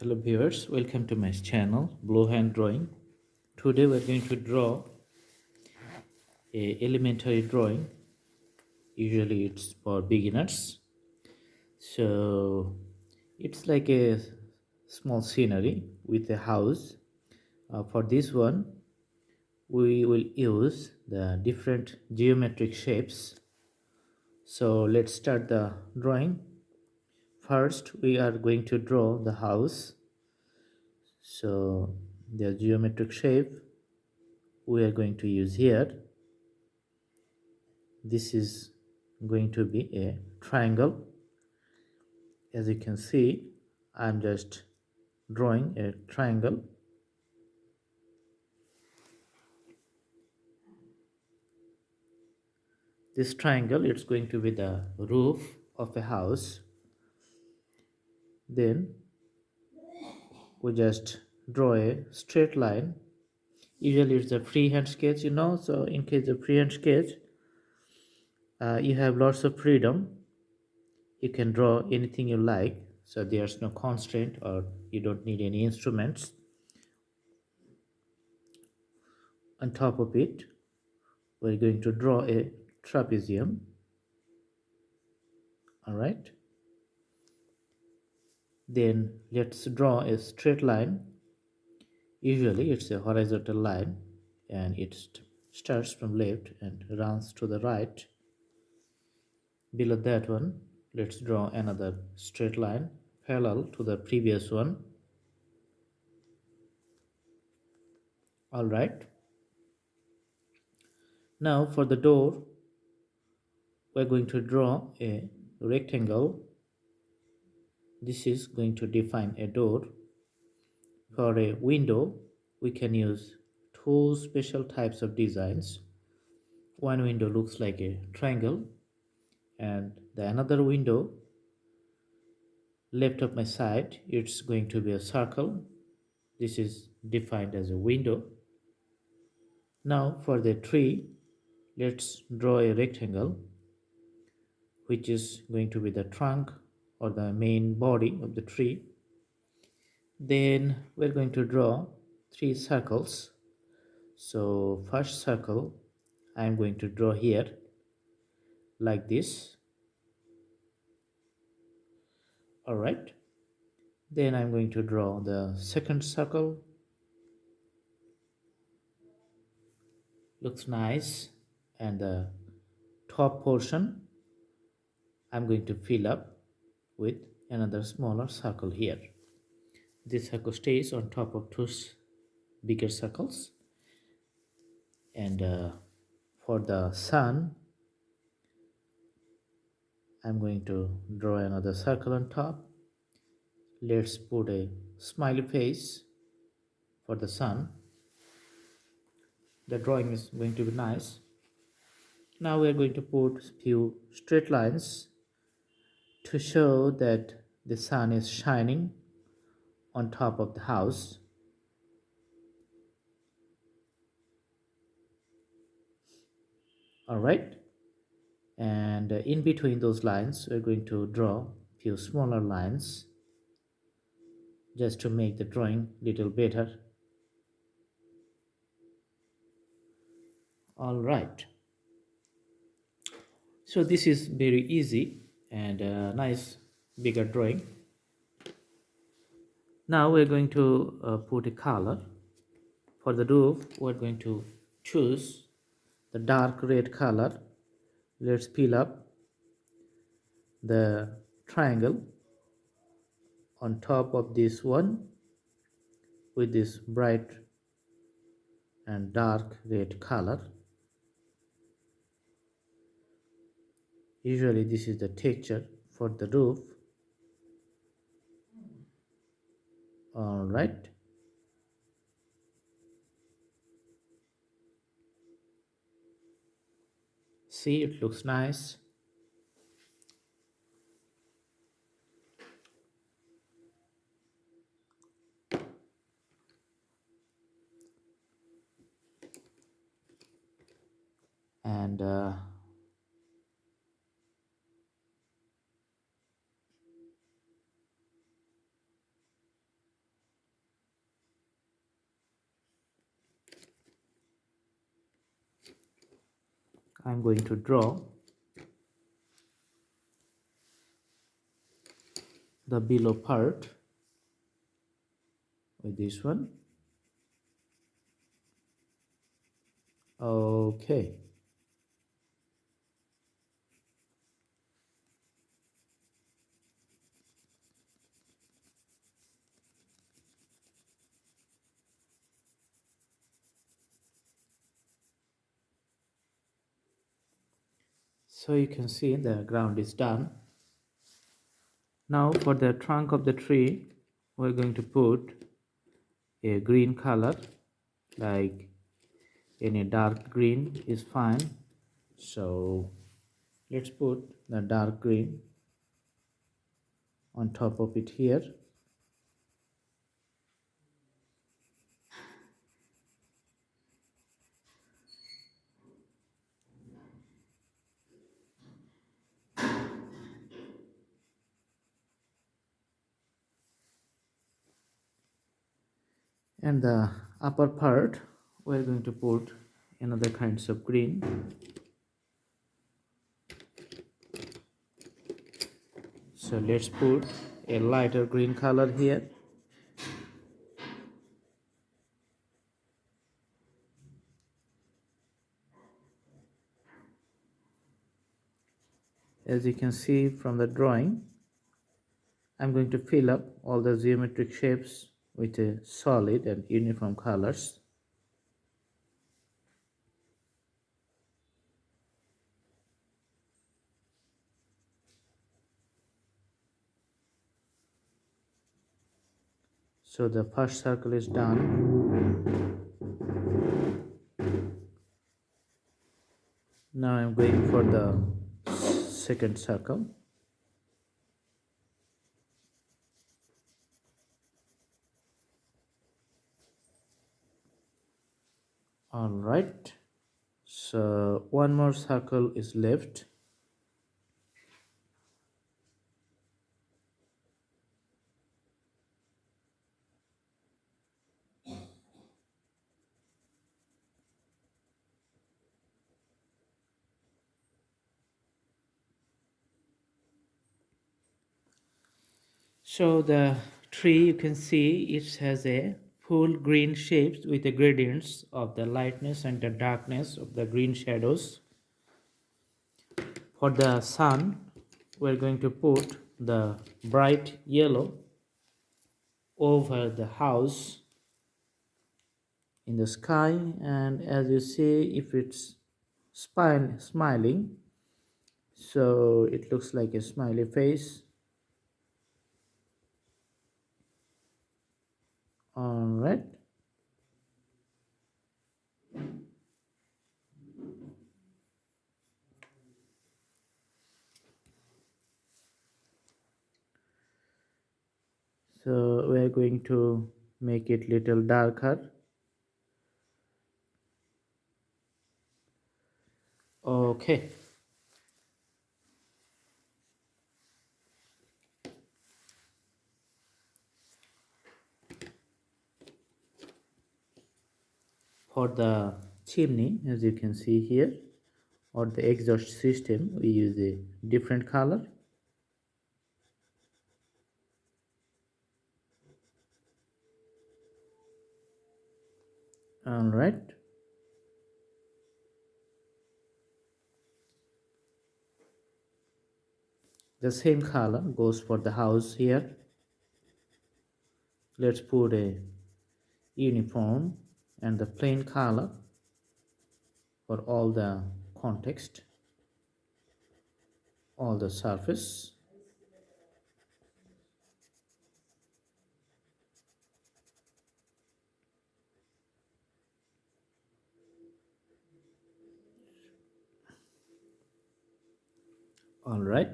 Hello viewers, welcome to my channel Blow Hand Drawing. Today we're going to draw a elementary drawing. Usually it's for beginners. So it's like a small scenery with a house. For this one we will use the different geometric shapes. So let's start the drawing. First we are going to draw the house. So the geometric shape we are going to use here, this is going to be a triangle. As you can see, I'm just drawing a triangle. This triangle, it's going to be the roof of a house. Then we just draw a straight line. Usually it's a freehand sketch, so in case of freehand sketch, you have lots of freedom. You can draw anything you like, so there's no constraint or you don't need any instruments. On top of it, we're going to draw a trapezium. All right, then let's draw a straight line. Usually it's a horizontal line and it starts from left and runs to the right. Below that one, let's draw another straight line parallel to the previous one. All right, now for the door, we're going to draw a rectangle. This is going to define a door. For a window, we can use two special types of designs. One window looks like a triangle and the another window left of my side, it's going to be a circle. This is defined as a window. Now for the tree, let's draw a rectangle which is going to be the trunk or the main body of the tree. Then we're going to draw three circles. So first circle I'm going to draw here like this. All right, then I'm going to draw the second circle. Looks nice. And the top portion I'm going to fill up with another smaller circle here. This circle stays on top of two bigger circles. And for the sun, I'm going to draw another circle on top. Let's put a smiley face for the sun. The drawing is going to be nice. Now we are going to put few straight lines to show that the sun is shining on top of the house. All right, and in between those lines we're going to draw few smaller lines just to make the drawing little better. All right, so this is very easy and nice bigger drawing. Now we're going to put a color. For the roof, we're going to choose the dark red color. Let's fill up the triangle on top of this one with this bright and dark red color. Usually this is the texture for the roof. All right, see, it looks nice. And I'm going to draw the below part with this one. Okay. So you can see the ground is done. Now for the trunk of the tree, we're going to put a green color, like any dark green is fine. So let's put the dark green on top of it here. And the upper part, we're going to put another kinds of green. So let's put a lighter green color here. As you can see from the drawing, I'm going to fill up all the geometric shapes with a solid and uniform colors. So the first circle is done. Now I'm going for the second circle. All right, so one more circle is left. So the tree, you can see it has a full green shapes with the gradients of the lightness and the darkness of the green shadows. For the sun, we're going to put the bright yellow over the house in the sky, and as you see, if it's smiling, so it looks like a smiley face. All right, so we're going to make it little darker. Okay, for the chimney, as you can see here, or the exhaust system, we use a different color. All right, the same color goes for the house here. Let's put a uniform and the plain color for all the context, all the surface. All right,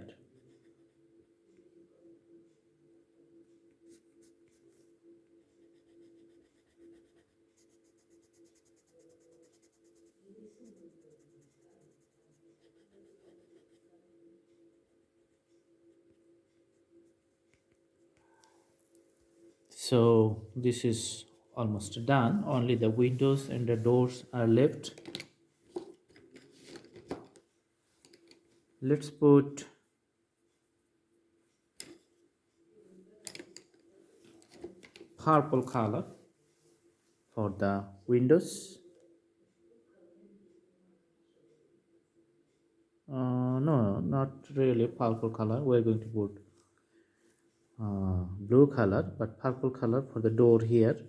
so this is almost done. Only the windows and the doors are left. Let's put purple color for the windows. No, not really purple color. We're going to put blue color, but purple color for the door here.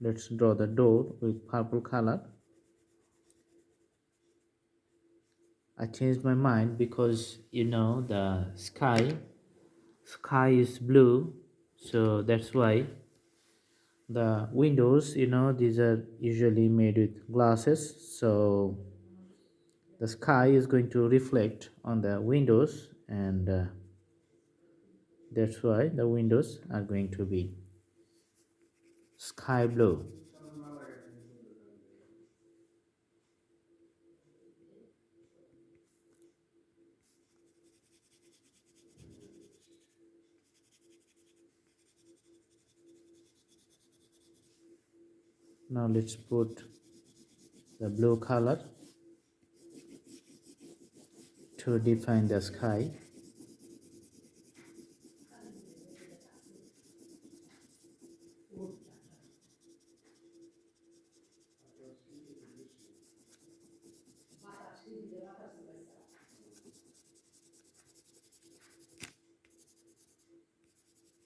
Let's draw the door with purple color. I changed my mind because the sky is blue, so that's why the windows, these are usually made with glasses, so the sky is going to reflect on the windows, and that's why the windows are going to be sky blue. Now let's put the blue color to define the sky.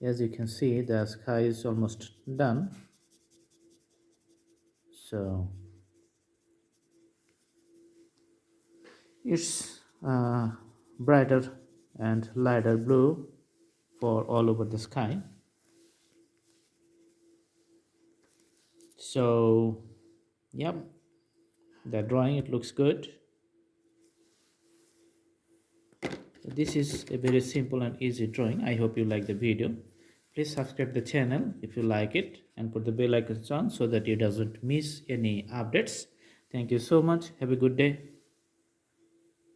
As you can see, the sky is almost done, so it's brighter and lighter blue for all over the sky. So yep, the drawing, it looks good. This is a very simple and easy drawing. I hope you like the video. Please subscribe the channel if you like it, and put the bell icon on so that you doesn't miss any updates. Thank you so much. Have a good day.